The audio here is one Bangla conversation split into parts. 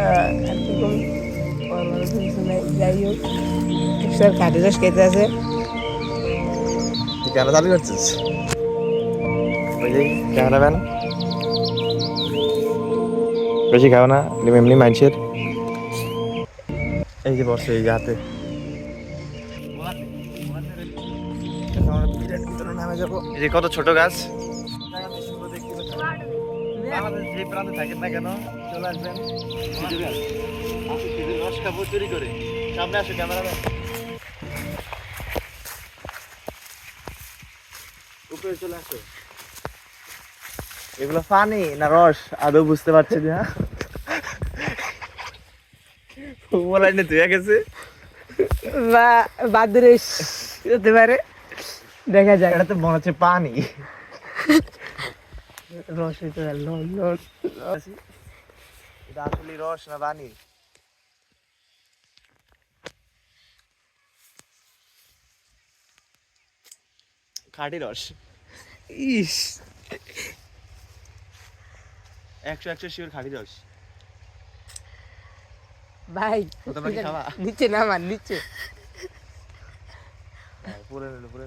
আর কি কম বড় কিছু নাই, যাই হোক একসাথে কাঠি রস খেতে আছে। তুই কেন চালু করছিস? ওই যে ক্যামেরাম্যান বেশি খাও না, এমনি মানুষের এই যে বসে এই যে হাতে ভিতরে নামে যাবো। এই যে কত ছোট গাছ, যে প্রান্তে থাকেন না কেন চলে আসবেন, রস খাবো চুরি করে। সামনে আসো ক্যামেরাম্যান, উপরে চলে আসো। এগুলো পানি না রস আদৌ বুঝতে পারছি না। মোবাইল নিয়ে ধুয়ে গেছে বা বাদুর হতে পারে, দেখা যায়। এটা তো মনে হচ্ছে পানি। রস হইতে পারে, এটা আসলে রস না পানি? খাঁটি রস। ইস 100 শিওর খাঁটি রস। ভাই তোমরা কি খাবা? নিচে নামান, নিচে। পুরে নিল পুরে।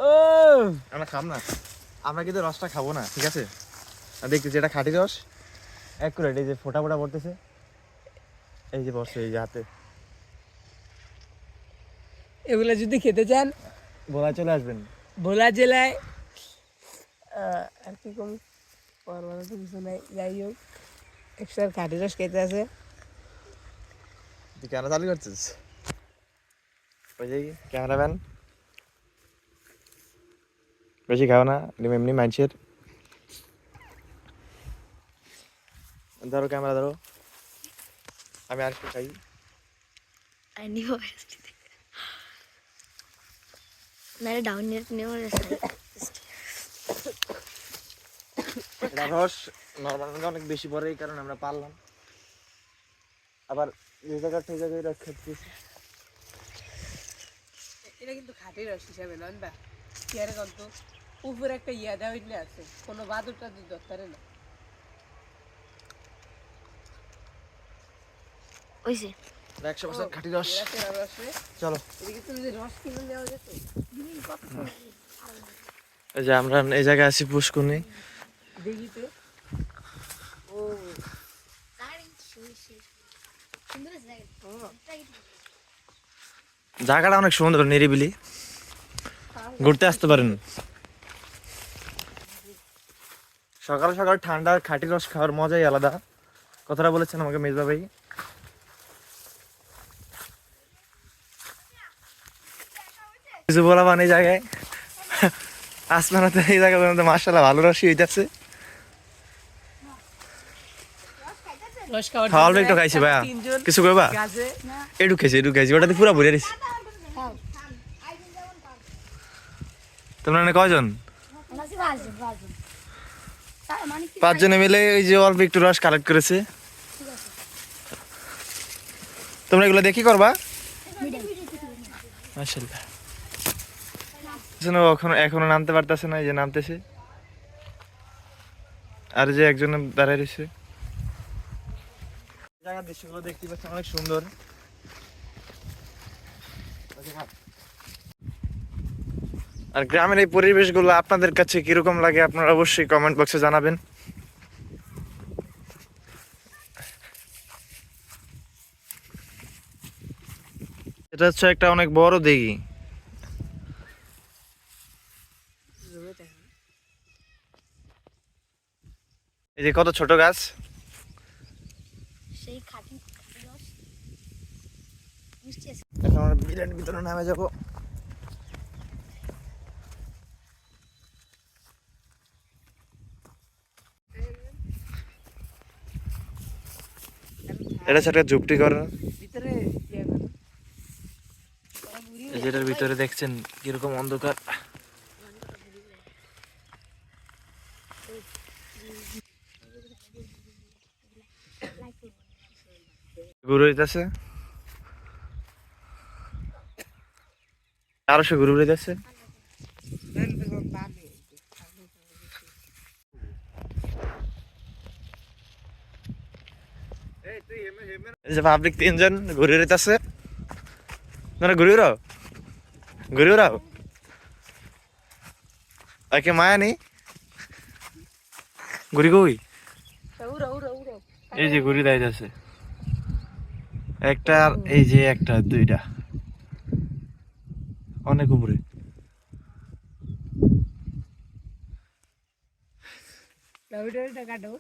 ও আমরা খাম না, আমরা কিন্তু রসটা খাবো না, ঠিক আছে? আর দেখতেছি এটা খাঁটি রস অ্যাকুরেট। এই যে ফোটা ফোটা পড়তেছে, এই যে বসে এই যে হাতে। এগুলা যদি খেতে চান বলা চলে আসবেন। ভোলা জেলায় আর কি কম বড় কিছু নাই, যাই হোক একসাথে কাঠি রস খেতে আছে। তুই কেন চালু করছিস? ওই যে ক্যামেরাম্যান বেশি খাও না, এমনি মানুষের। ধরো ক্যামেরা ধরো, আমি আর একটু খাই। এটা রস নর্মাল অনেক বেশি পড়ে, এই কারণে আমরা পারলাম। আবার যে জায়গায় সেই জায়গায় রাখতে দিয়েছি। এটা কিন্তু খাঁটি রস হিসাবে নন বা কি আরে কত উপরে একটা ইয়াদা হইলে আছে, কোনো বাদুর টাদুর দরকারে না। ওইছে 100% খাঁটি রস। চলো এদিকে তুমি যে রস কিনে নেওয়া যেত। এই যে আমরা এই জায়গায় আছি পুষ্কুনি। দেখি তো। ও জায়গাটা অনেক সুন্দর, নিরিবিলি, ঘুরতে আসতে পারেন। সকাল সকাল ঠান্ডা খাঁটি রস খাওয়ার মজাই আলাদা। কথাটা বলেছেন আমাকে মেজবা ভাই। কিছু বলা মানে এই জায়গায় আসমানাতে এই জায়গায় মার্শাল্লাহ ভালো রসই হইতেছে। রস খাওয়ার খাওয়া অল্প একটু খাইছি ভাইয়া, কিছু কইবা? গাছে একটু খাইছি ওটাতে পুরো ভরে দিছি। তোমরা এখানে কয়জন? 5 জনে মিলে ওই যে অল্প একটু রস কালেক্ট করেছে। তোমরা এগুলো দেখি করবা? মাশাআল্লাহ। এখনো নামতে পারতেছে না, এই যে নামতেছে। আর যে একজন দাঁড়ায় রয়েছে। জায়গার দৃশ্যগুলো দেখতে পাচ্ছেন অনেক সুন্দর। আর গ্রামের এই পরিবেশগুলো আপনাদের কাছে কিরকম লাগে আপনারা অবশ্যই কমেন্ট বক্সে জানাবেন। এটা হচ্ছে একটা অনেক বড় দিঘি। এই যে কত ছোট গাছ, সেই খাঁটি রস মিষ্টি আছে। এখন আমরা বিরিয়ানির ভিতরে নামে যাবো। এটা সেটা ঝুপটি করা। ভিতরে ইয়ে করো। যেটার ভিতরে দেখছেন কিরকম অন্ধকার। গরু হইতেছে, আরো সে গরু হইতেছে। এই যে পাবলিক 3 জন ঘুরে রেতাছে তোমরা ঘুরে রাও ওকে মায়া নেই ঘুরি কই উড়ো উড়ো উড়ো এই যে ঘুরি দাইতাছে একটা আর এই যে একটা দুইটা অনেক উপরে ভিডিওটা কাটো